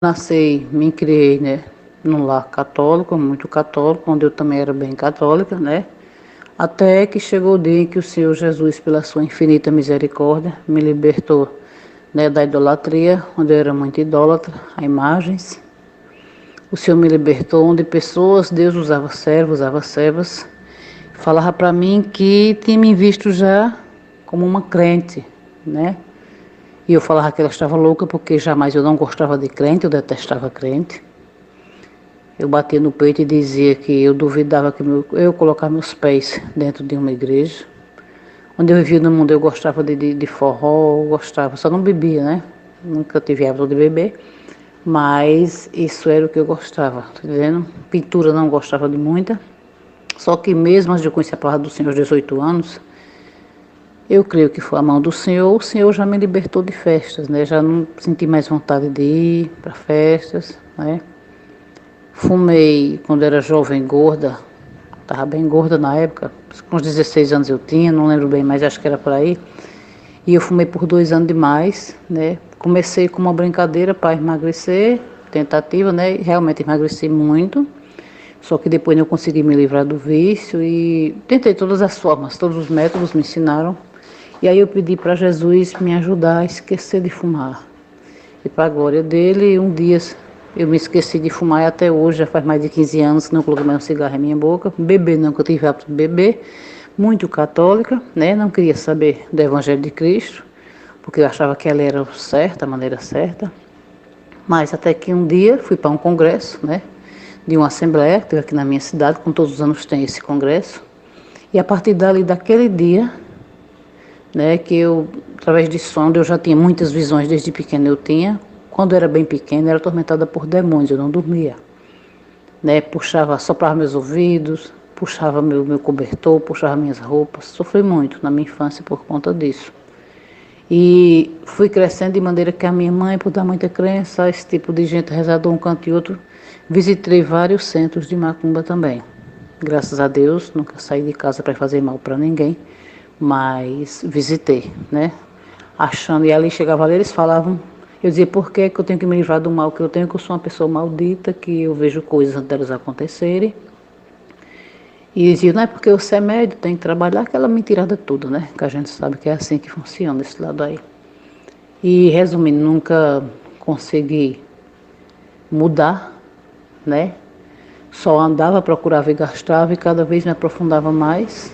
Nasci, me criei, né, num lar católico, muito católico, onde eu também era bem católica, né? Até que chegou o dia em que o Senhor Jesus, pela sua infinita misericórdia, me libertou, né, da idolatria, onde eu era muito idólatra, a imagens. O Senhor me libertou, onde pessoas, Deus usava servos, usava servas, falava para mim que tinha me visto já como uma crente, né? E eu falava que ela estava louca porque jamais eu não gostava de crente, eu detestava crente. Eu batia no peito e dizia que eu duvidava que eu colocar meus pés dentro de uma igreja. Onde eu vivia no mundo eu gostava de forró, eu gostava, só não bebia, né? Nunca tive hábito de beber, mas isso era o que eu gostava, tá vendo? Pintura não gostava de muita, só que mesmo antes de eu conhecer a palavra do Senhor aos 18 anos, eu creio que foi a mão do Senhor, o Senhor já me libertou de festas, né? Já não senti mais vontade de ir para festas, né? Fumei quando era jovem, gorda, estava bem gorda na época, com uns 16 anos eu tinha, não lembro bem, mas acho que era por aí. E eu fumei por 2 anos demais, né? Comecei com uma brincadeira para emagrecer, tentativa, né? E realmente emagreci muito, só que depois não consegui me livrar do vício e tentei todas as formas, todos os métodos me ensinaram. E aí eu pedi para Jesus me ajudar a esquecer de fumar. E para a glória dele, um dia eu me esqueci de fumar e até hoje, já faz mais de 15 anos que não coloquei mais um cigarro em minha boca. Beber não, que eu tive hábito de beber. Muito católica, né? Não queria saber do Evangelho de Cristo, porque eu achava que ela era o certo, a maneira certa. Mas até que um dia fui para um congresso, né? De uma assembleia, que teve aqui na minha cidade, como todos os anos tem esse congresso. E a partir dali, daquele dia, né, que eu, através de sonho, eu já tinha muitas visões desde pequena, eu tinha. Quando eu era bem pequena, eu era atormentada por demônios, eu não dormia, né, puxava, soprava meus ouvidos, puxava meu cobertor, puxava minhas roupas, sofri muito na minha infância por conta disso. E fui crescendo de maneira que a minha mãe, por dar muita crença a esse tipo de gente rezador um canto e outro, visitei vários centros de macumba também. Graças a Deus, nunca saí de casa para fazer mal para ninguém, mas visitei, né? Achando, e ali chegava ali, eles falavam, eu dizia, por que eu tenho que me livrar do mal que eu tenho, que eu sou uma pessoa maldita, que eu vejo coisas antes delas acontecerem. E dizia, não é porque você é médio, tem que trabalhar, aquela mentirada toda, né? Que a gente sabe que é assim que funciona esse lado aí. E resumindo, nunca consegui mudar, né? Só andava, procurava e gastava e cada vez me aprofundava mais,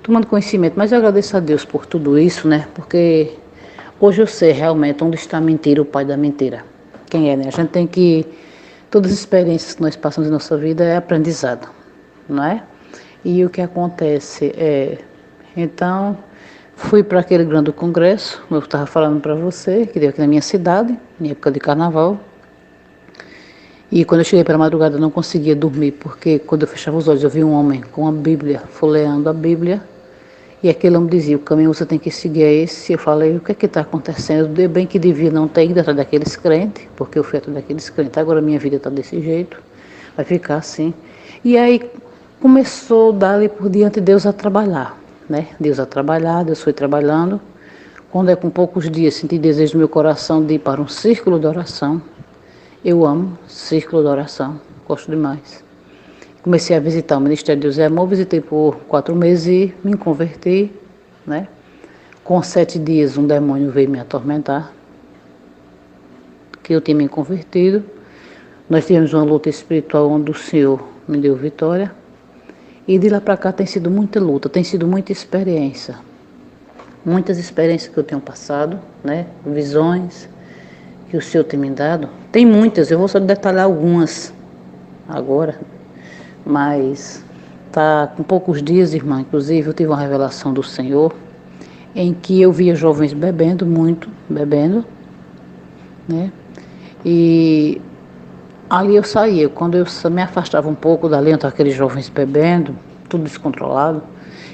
tomando conhecimento. Mas eu agradeço a Deus por tudo isso, né? Porque hoje eu sei realmente onde está a mentira, o pai da mentira. Quem é, né? A gente tem que... Todas as experiências que nós passamos em nossa vida é aprendizado, não é? E o que acontece é... Então, fui para aquele grande congresso, como eu estava falando para você, que deu aqui na minha cidade, em época de carnaval. E quando eu cheguei para a madrugada eu não conseguia dormir, porque quando eu fechava os olhos eu vi um homem com a Bíblia, folheando a Bíblia, e aquele homem dizia, o caminho você tem que seguir é esse. Eu falei, o que é que está acontecendo? Eu bem que devia não ter ido atrás daqueles crentes, porque eu fui atrás daqueles crentes, agora minha vida está desse jeito, vai ficar assim. E aí começou dali por diante Deus a trabalhar, né? Deus a trabalhar, Deus foi trabalhando. Quando é com poucos dias senti desejo no meu coração de ir para um círculo de oração. Eu amo círculo de oração, gosto demais. Comecei a visitar o Ministério de Deus e Amor, visitei por 4 meses e me converti, né? Com 7 dias um demônio veio me atormentar, que eu tinha me convertido. Nós tivemos uma luta espiritual onde o Senhor me deu vitória. E de lá para cá tem sido muita luta, tem sido muita experiência. Muitas experiências que eu tenho passado, né? Visões que o Senhor tem me dado. Tem muitas, eu vou só detalhar algumas agora. Mas tá com poucos dias, irmã, inclusive eu tive uma revelação do Senhor em que eu via jovens bebendo muito, bebendo, né? E ali eu saía, quando eu me afastava um pouco dali, onde aqueles jovens bebendo, tudo descontrolado,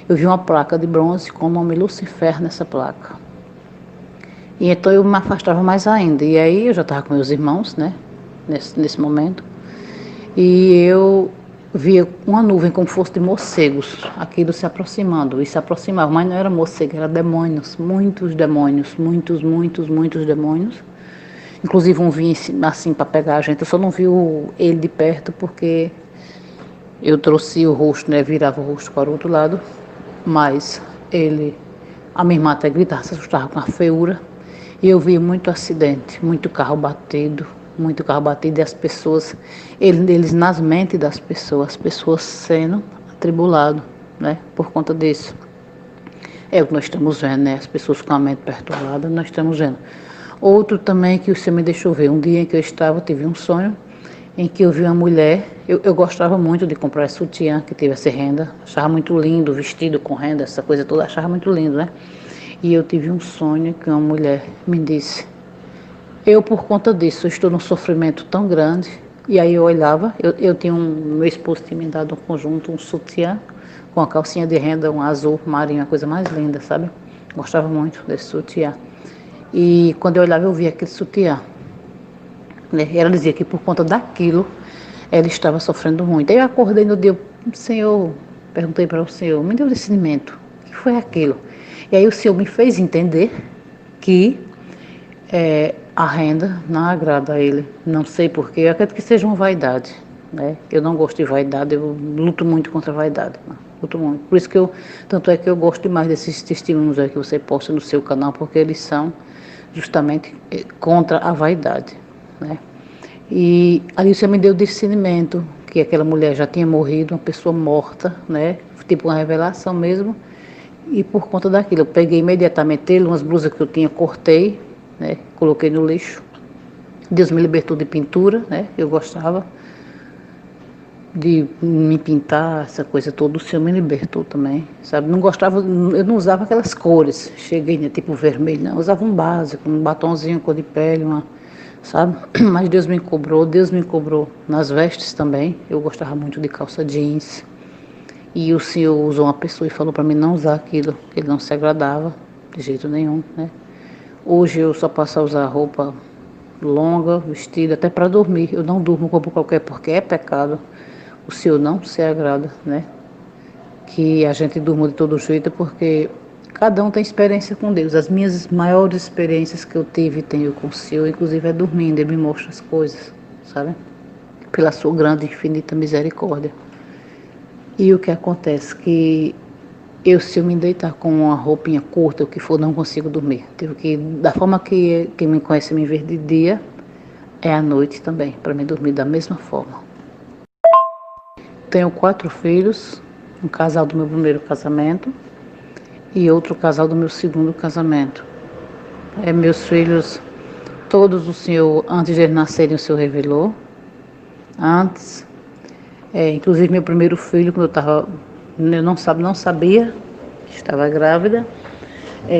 eu vi uma placa de bronze com o nome Lucifer nessa placa. E então eu me afastava mais ainda. E aí eu já estava com meus irmãos, né? Nesse momento. E eu via uma nuvem como fosse de morcegos, aquilo se aproximando, e se aproximava, mas não era morcego, era demônios, muitos demônios, muitos demônios, Inclusive um vinha assim para pegar a gente. Eu só não vi ele de perto porque eu trouxe o rosto, né? Virava o rosto para o outro lado. Mas a minha irmã até gritava, se assustava com a feiura. E eu vi muito acidente, muito carro batido e as pessoas, eles nas mentes das pessoas, as pessoas sendo atribuladas, né? Por conta disso. É o que nós estamos vendo, né? As pessoas com a mente perturbada, nós estamos vendo. Outro também que o Senhor me deixou ver, um dia em que eu tive um sonho, em que eu vi uma mulher, eu gostava muito de comprar sutiã que tivesse renda, achava muito lindo, vestido com renda, essa coisa toda, achava muito lindo, né? E eu tive um sonho que uma mulher me disse, eu por conta disso, eu estou num sofrimento tão grande, e aí eu olhava, meu esposo tinha me dado um conjunto, um sutiã, com a calcinha de renda, um azul marinho, a coisa mais linda, sabe? Gostava muito desse sutiã. E quando eu olhava, eu via aquele sutiã, né? E ela dizia que por conta daquilo, ela estava sofrendo muito. Aí eu acordei no dia, Senhor, perguntei para o Senhor, me deu discernimento, o que foi aquilo? E aí o Senhor me fez entender que a renda não agrada a Ele. Não sei porquê, eu acredito que seja uma vaidade, né? Eu não gosto de vaidade, eu luto muito contra a vaidade, né? Luto muito. Por isso que tanto é que eu gosto demais desses testemunhos aí que você posta no seu canal, porque eles são justamente contra a vaidade, né? E ali o Senhor me deu discernimento que aquela mulher já tinha morrido, uma pessoa morta, né? Tipo uma revelação mesmo. E por conta daquilo, eu peguei imediatamente ele, umas blusas que eu tinha, cortei, né? Coloquei no lixo. Deus me libertou de pintura, né? Eu gostava de me pintar, essa coisa toda, o Senhor me libertou também, sabe? Não gostava, eu não usava aquelas cores, cheguei, né, tipo vermelho, não, eu usava um básico, um batonzinho, cor de pele, sabe? Mas Deus me cobrou nas vestes também, eu gostava muito de calça jeans, e o Senhor usou uma pessoa e falou para mim não usar aquilo, que ele não se agradava de jeito nenhum, né? Hoje eu só passo a usar roupa longa, vestida, até para dormir, eu não durmo com roupa qualquer porque é pecado. O Senhor não se agrada, né? Que a gente durma de todo jeito, porque cada um tem experiência com Deus. As minhas maiores experiências que eu tive e tenho com o Senhor, inclusive é dormindo, Ele me mostra as coisas, sabe? Pela sua grande e infinita misericórdia. E o que acontece? Que se eu me deitar com uma roupinha curta, o que for, não consigo dormir. Da forma que quem me conhece me vê de dia, é à noite também, para me dormir da mesma forma. Tenho 4 filhos, um casal do meu primeiro casamento e outro casal do meu segundo casamento. Meus filhos, todos o Senhor, antes de eles nascerem, o Senhor revelou. Antes, inclusive meu primeiro filho, quando eu não sabia que estava grávida,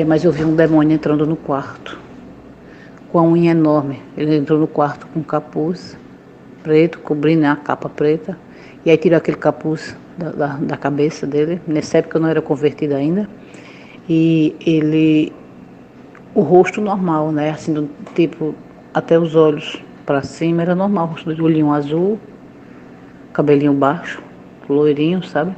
mas eu vi um demônio entrando no quarto, com a unha enorme. Ele entrou no quarto com um capuz preto, cobrindo a capa preta. E aí tirou aquele capuz da cabeça dele. Nessa época eu não era convertida ainda. E o rosto normal, né? Assim, do tipo, até os olhos para cima era normal. O rosto dele, olhinho azul, cabelinho baixo, loirinho, sabe?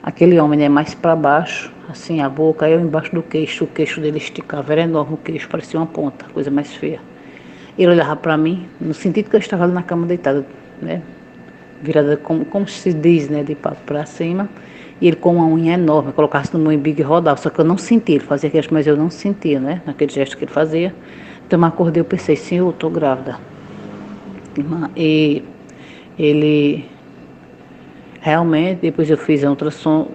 Aquele homem, né? Mais para baixo, assim, a boca, aí eu embaixo do queixo. O queixo dele esticava, era enorme o queixo, parecia uma ponta, coisa mais feia. Ele olhava para mim, no sentido que eu estava ali na cama deitada, né? Virada como se diz, né, de papo para cima, e ele com uma unha enorme, colocasse no meu umbigo e rodava, só que eu não sentia, ele fazia gesto, mas eu não sentia, né, naquele gesto que ele fazia. Então eu acordei, eu pensei, Senhor, eu estou grávida. E ele, realmente, depois eu fiz a ultrassom,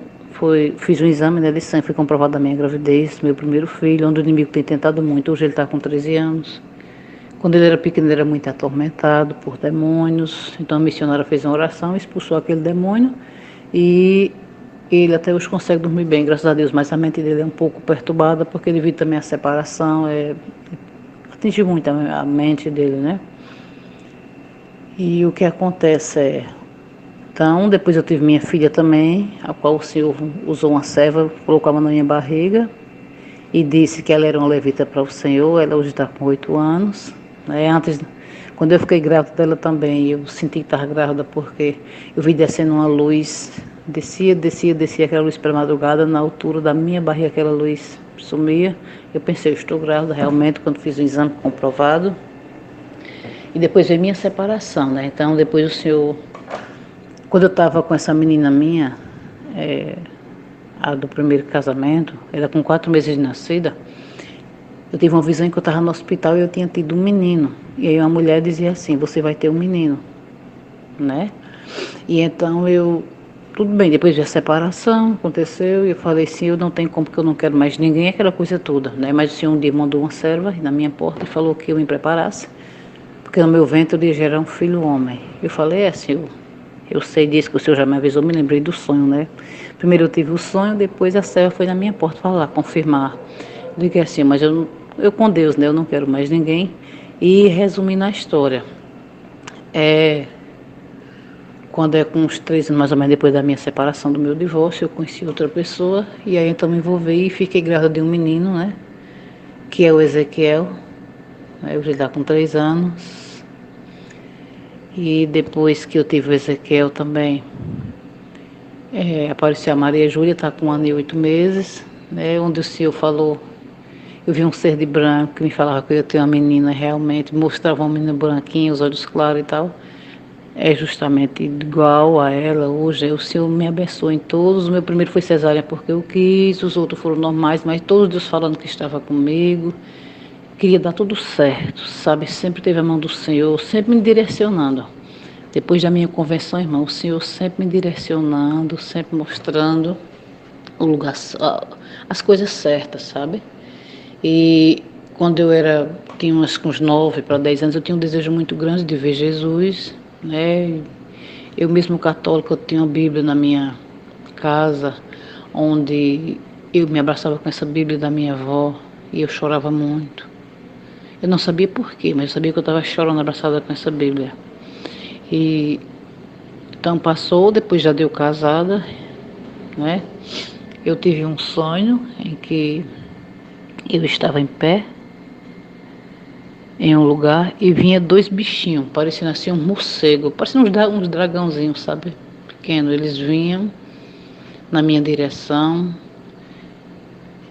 fiz um exame, né, de sangue, foi comprovada a minha gravidez, meu primeiro filho, onde o inimigo tem tentado muito, hoje ele está com 13 anos. Quando ele era pequeno, ele era muito atormentado por demônios. Então a missionária fez uma oração, expulsou aquele demônio e ele até hoje consegue dormir bem, graças a Deus. Mas a mente dele é um pouco perturbada porque devido também à separação, atingiu muito a mente dele, né? E o que acontece então, depois eu tive minha filha também, a qual o Senhor usou uma serva, colocou a mão na minha barriga e disse que ela era uma levita para o Senhor. Ela hoje está com 8 anos. Antes, quando eu fiquei grávida dela também, eu senti que estava grávida porque eu vi descendo uma luz, descia aquela luz pela madrugada, na altura da minha barriga aquela luz sumia. Eu pensei, eu estou grávida realmente, quando fiz o exame comprovado. E depois veio minha separação, né? Então depois o Senhor, quando eu estava com essa menina minha, a do primeiro casamento, ela com 4 meses de nascida, eu tive uma visão em que eu estava no hospital e eu tinha tido um menino. E aí uma mulher dizia assim, você vai ter um menino, né? E então tudo bem, depois da separação, aconteceu, e eu falei assim, eu não tenho como, porque eu não quero mais ninguém, aquela coisa toda, né? Mas o Senhor um dia mandou uma serva na minha porta e falou que eu me preparasse, porque no meu ventre eu ia gerar um filho homem. Eu falei, Senhor, eu sei disso que o Senhor já me avisou, me lembrei do sonho, né? Primeiro eu tive o sonho, depois a serva foi na minha porta falar, confirmar. Eu digo assim, mas eu com Deus, né? Eu não quero mais ninguém. E resumindo a história, quando com uns 3 anos mais ou menos depois da minha separação, do meu divórcio, eu conheci outra pessoa, e aí então me envolvi e fiquei grávida de um menino, né? Que é o Ezequiel. Hoje ele está com 3 anos. E depois que eu tive o Ezequiel também, apareceu a Maria Júlia, está com 1 ano e 8 meses, né? Onde o Senhor falou, eu vi um ser de branco que me falava que eu ia ter uma menina realmente, mostrava uma menina branquinha, os olhos claros e tal. É justamente igual a ela hoje. O Senhor me abençoou em todos. O meu primeiro foi cesárea porque eu quis, os outros foram normais, mas todos Deus falando que estava comigo. Queria dar tudo certo, sabe? Sempre teve a mão do Senhor, sempre me direcionando. Depois da minha conversão, irmão, o Senhor sempre me direcionando, sempre mostrando o lugar, as coisas certas, sabe? E quando tinha uns 9 para 10 anos, eu tinha um desejo muito grande de ver Jesus, né? Eu mesmo católico, eu tinha uma Bíblia na minha casa, onde eu me abraçava com essa Bíblia da minha avó e eu chorava muito. Eu não sabia porquê, mas eu sabia que eu estava chorando abraçada com essa Bíblia. E então passou, depois já deu casada, né? Eu tive um sonho em que eu estava em pé em um lugar e vinha 2 bichinhos, parecendo assim um morcego, parecendo uns dragãozinhos, sabe? Pequenos. Eles vinham na minha direção,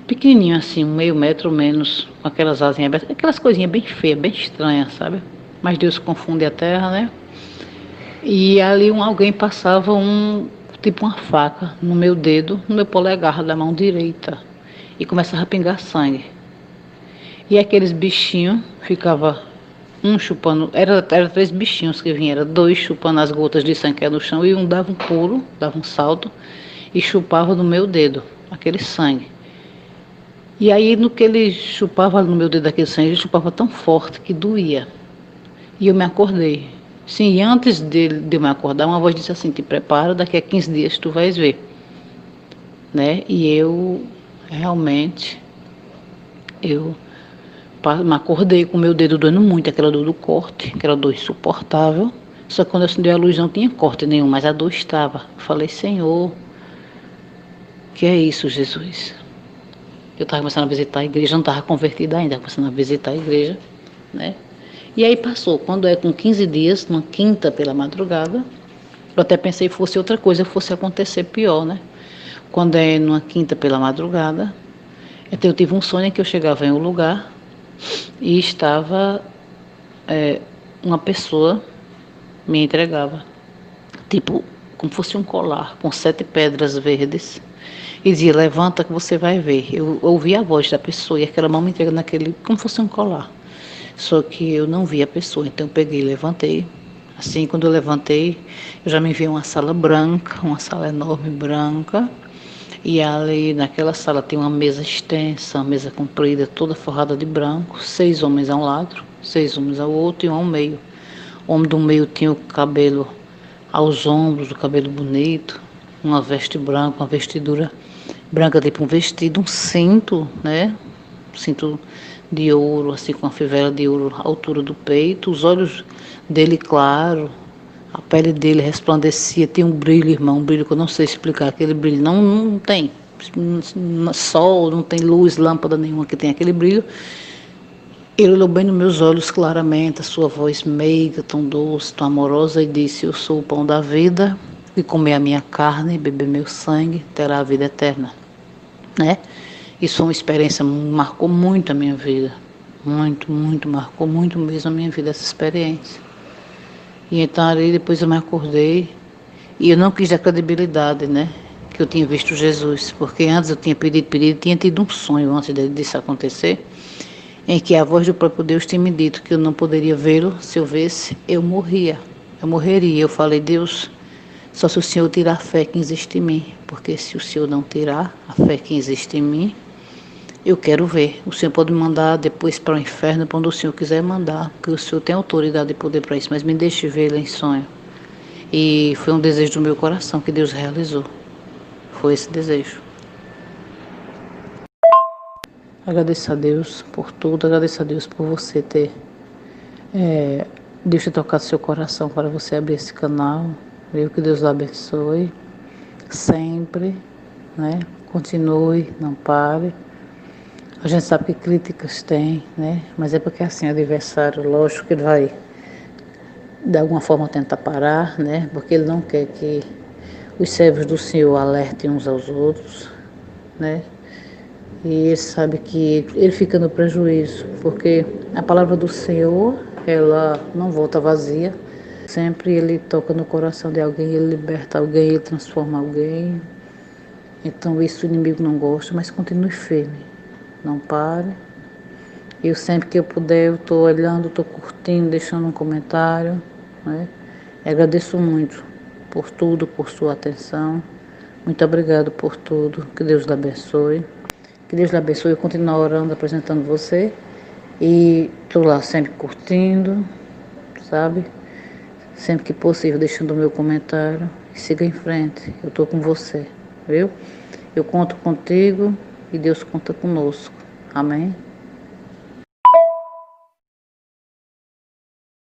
pequenininho assim, 1/2 metro ou menos, com aquelas asinhas abertas, aquelas coisinhas bem feias, bem estranhas, sabe? Mas Deus confunde a terra, né? E ali alguém passava tipo uma faca no meu dedo, no meu polegar da mão direita, e começava a pingar sangue. E aqueles bichinhos ficavam um chupando, era 3 bichinhos que vinham, era 2 chupando as gotas de sangue que era no chão, e um dava um pulo, dava um salto e chupava no meu dedo aquele sangue. E aí no que ele chupava no meu dedo aquele sangue, ele chupava tão forte que doía. E eu me acordei. Sim, e antes de eu me acordar, uma voz disse assim, te prepara, daqui a 15 dias tu vais ver. Né? E eu realmente, eu me acordei com o meu dedo doendo muito, aquela dor do corte, aquela dor insuportável. Só que quando eu acendi a luz não tinha corte nenhum, mas a dor estava. Eu falei, Senhor, que é isso, Jesus? Eu estava começando a visitar a igreja, não estava convertida ainda, começando a visitar a igreja, né? E aí passou, quando com 15 dias, numa quinta pela madrugada, eu até pensei que fosse outra coisa, fosse acontecer pior, né? Quando numa quinta pela madrugada, então eu tive um sonho em que eu chegava em um lugar e estava uma pessoa me entregava, tipo, como fosse um colar, com 7 pedras verdes, e dizia, levanta que você vai ver. Eu ouvi a voz da pessoa e aquela mão me entregando naquele, como fosse um colar. Só que eu não vi a pessoa, então eu peguei e levantei. Assim, quando eu levantei, eu já me vi uma sala branca, uma sala enorme branca, e ali naquela sala tem uma mesa extensa, uma mesa comprida, toda forrada de branco, 6 homens a um lado, 6 homens ao outro e um ao meio. O homem do meio tinha o cabelo aos ombros, o cabelo bonito, uma veste branca, uma vestidura branca, tipo um vestido, um cinto, né? Um cinto de ouro, assim, com uma fivela de ouro à altura do peito, os olhos dele claros, a pele dele resplandecia, tinha um brilho, irmão, um brilho que eu não sei explicar, aquele brilho não tem sol, não tem luz, lâmpada nenhuma que tem aquele brilho. Ele olhou bem nos meus olhos claramente, a sua voz meiga, tão doce, tão amorosa, e disse, eu sou o pão da vida, e comer a minha carne, beber meu sangue, terá a vida eterna, né? Isso foi uma experiência que marcou muito a minha vida, Muito, muito, marcou muito mesmo a minha vida essa experiência. E então ali depois eu me acordei e eu não quis dar credibilidade, né? Que eu tinha visto Jesus, porque antes eu tinha pedido, tinha tido um sonho antes disso acontecer, em que a voz do próprio Deus tinha me dito que eu não poderia vê-lo, se eu visse, eu morria, eu morreria. Eu falei, Deus, só se o Senhor tirar a fé que existe em mim, porque se o Senhor não tirar a fé que existe em mim, eu quero ver. O Senhor pode me mandar depois para o inferno, para onde o Senhor quiser mandar, porque o Senhor tem autoridade e poder para isso, mas me deixe vê-lo em sonho. E foi um desejo do meu coração que Deus realizou. Foi esse desejo. Agradeço a Deus por tudo, agradeço a Deus por você ter, Deus ter tocado seu coração para você abrir esse canal. Eu que Deus o abençoe sempre, né? Continue, não pare. A gente sabe que críticas tem, né? Mas é porque assim, o adversário, lógico que ele vai de alguma forma tentar parar, né? Porque ele não quer que os servos do Senhor alertem uns aos outros, né? E ele sabe que ele fica no prejuízo, porque a palavra do Senhor, ela não volta vazia. Sempre ele toca no coração de alguém, ele liberta alguém, ele transforma alguém. Então isso o inimigo não gosta, mas continue firme, não pare. Eu sempre que eu puder, eu estou olhando, estou curtindo, deixando um comentário, né? Eu agradeço muito por tudo, por sua atenção. Muito obrigado por tudo. Que Deus lhe abençoe. Que Deus lhe abençoe. Eu continuo orando, apresentando você. E estou lá sempre curtindo, sabe? Sempre que possível, deixando o meu comentário. E siga em frente. Eu estou com você, viu? Eu conto contigo e Deus conta conosco. Amém?